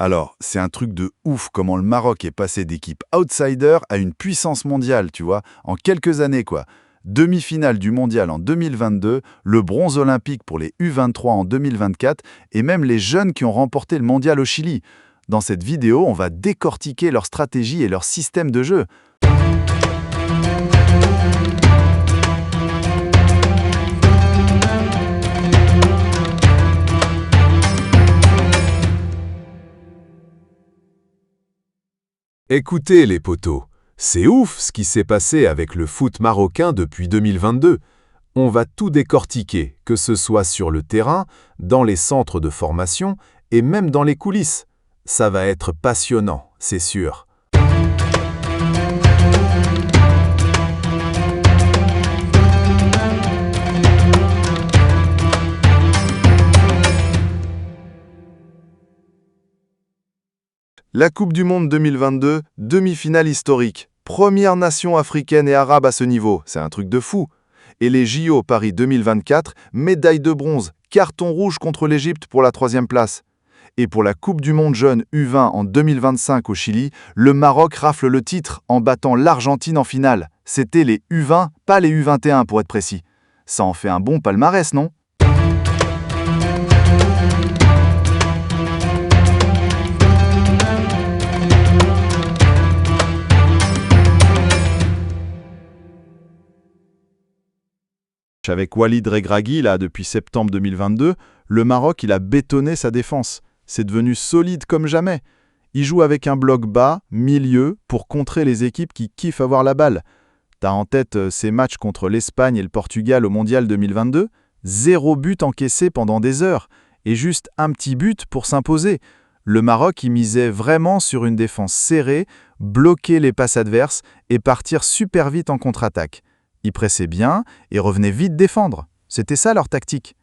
Alors, c'est un truc de ouf comment le Maroc est passé d'équipe outsider à une puissance mondiale, tu vois, en quelques années, quoi. Demi-finale du mondial en 2022, le bronze olympique pour les U23 en 2024 et même les jeunes qui ont remporté le mondial au Chili. Dans cette vidéo, on va décortiquer leur stratégie et leur système de jeu. Écoutez les potos, c'est ouf ce qui s'est passé avec le foot marocain depuis 2022. On va tout décortiquer, que ce soit sur le terrain, dans les centres de formation et même dans les coulisses. Ça va être passionnant, c'est sûr. La Coupe du Monde 2022, demi-finale historique. Première nation africaine et arabe à ce niveau, c'est un truc de fou. Et les JO Paris 2024, médaille de bronze, carton rouge contre l'Égypte pour la 3e place. Et pour la Coupe du Monde jeune U20 en 2025 au Chili, le Maroc rafle le titre en battant l'Argentine en finale. C'était les U20, pas les U21 pour être précis. Ça en fait un bon palmarès, non ? Avec Walid Regragui, là, depuis septembre 2022, le Maroc, il a bétonné sa défense. C'est devenu solide comme jamais. Il joue avec un bloc bas, milieu, pour contrer les équipes qui kiffent avoir la balle. T'as en tête ces matchs contre l'Espagne et le Portugal au Mondial 2022 ? 0 but encaissé pendant des heures, et juste un petit but pour s'imposer. Le Maroc, il misait vraiment sur une défense serrée, bloquer les passes adverses et partir super vite en contre-attaque. Ils pressaient bien et revenaient vite défendre. C'était ça leur tactique.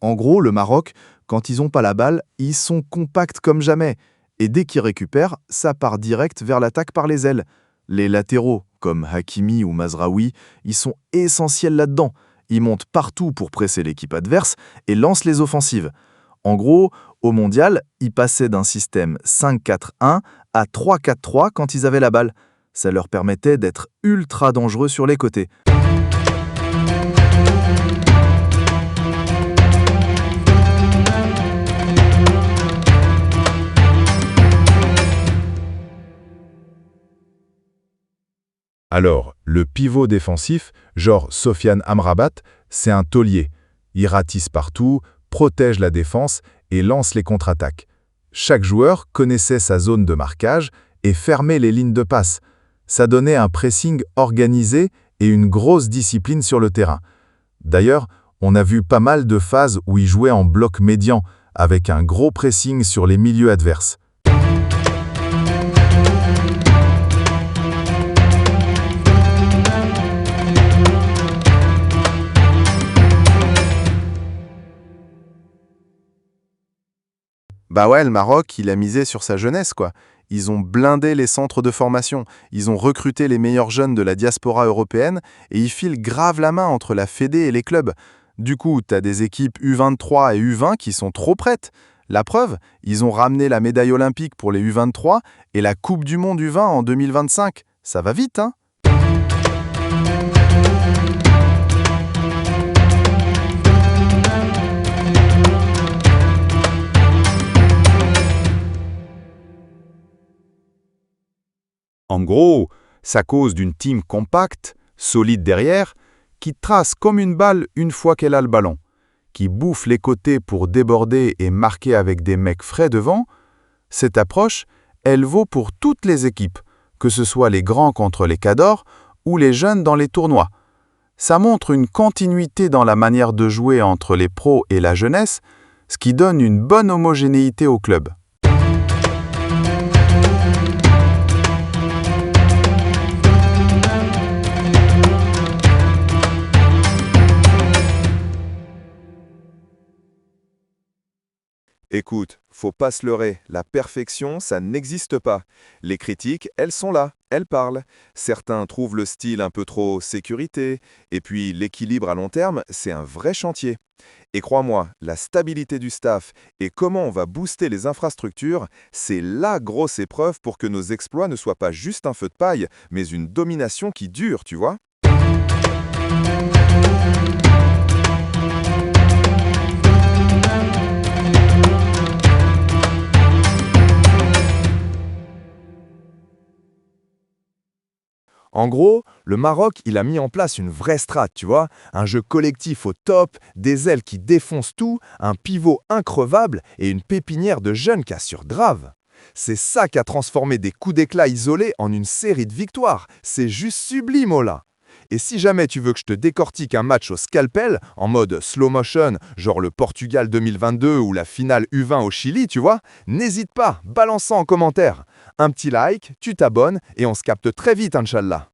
En gros, le Maroc, quand ils n'ont pas la balle, ils sont compacts comme jamais. Et dès qu'ils récupèrent, ça part direct vers l'attaque par les ailes. Les latéraux, comme Hakimi ou Mazraoui, ils sont essentiels là-dedans. Ils montent partout pour presser l'équipe adverse et lancent les offensives. En gros, au mondial, ils passaient d'un système 5-4-1 à 3-4-3 quand ils avaient la balle. Ça leur permettait d'être ultra dangereux sur les côtés. Alors, le pivot défensif, genre Sofiane Amrabat, c'est un taulier. Il ratisse partout, protège la défense et lance les contre-attaques. Chaque joueur connaissait sa zone de marquage et fermait les lignes de passe. Ça donnait un pressing organisé et une grosse discipline sur le terrain. D'ailleurs, on a vu pas mal de phases où il jouait en bloc médian, avec un gros pressing sur les milieux adverses. Bah ouais, le Maroc, il a misé sur sa jeunesse, quoi. Ils ont blindé les centres de formation, ils ont recruté les meilleurs jeunes de la diaspora européenne et ils filent grave la main entre la Fédé et les clubs. Du coup, t'as des équipes U23 et U20 qui sont trop prêtes. La preuve, ils ont ramené la médaille olympique pour les U23 et la Coupe du Monde U20 en 2025. Ça va vite, hein ? En gros, ça cause d'une team compacte, solide derrière, qui trace comme une balle une fois qu'elle a le ballon, qui bouffe les côtés pour déborder et marquer avec des mecs frais devant. Cette approche, elle vaut pour toutes les équipes, que ce soit les grands contre les cadors ou les jeunes dans les tournois. Ça montre une continuité dans la manière de jouer entre les pros et la jeunesse, ce qui donne une bonne homogénéité au club. Écoute, faut pas se leurrer, la perfection, ça n'existe pas. Les critiques, elles sont là, elles parlent. Certains trouvent le style un peu trop sécurité, et puis l'équilibre à long terme, c'est un vrai chantier. Et crois-moi, la stabilité du staff et comment on va booster les infrastructures, c'est la grosse épreuve pour que nos exploits ne soient pas juste un feu de paille, mais une domination qui dure, tu vois. En gros, le Maroc, il a mis en place une vraie strat, tu vois, un jeu collectif au top, des ailes qui défoncent tout, un pivot increvable et une pépinière de jeunes qui assurent grave. C'est ça qui a transformé des coups d'éclat isolés en une série de victoires. C'est juste sublime, oh là. Et si jamais tu veux que je te décortique un match au scalpel, en mode slow motion, genre le Portugal 2022 ou la finale U20 au Chili, tu vois, n'hésite pas, balance ça en commentaire. Un petit like, tu t'abonnes et on se capte très vite, Inch'Allah.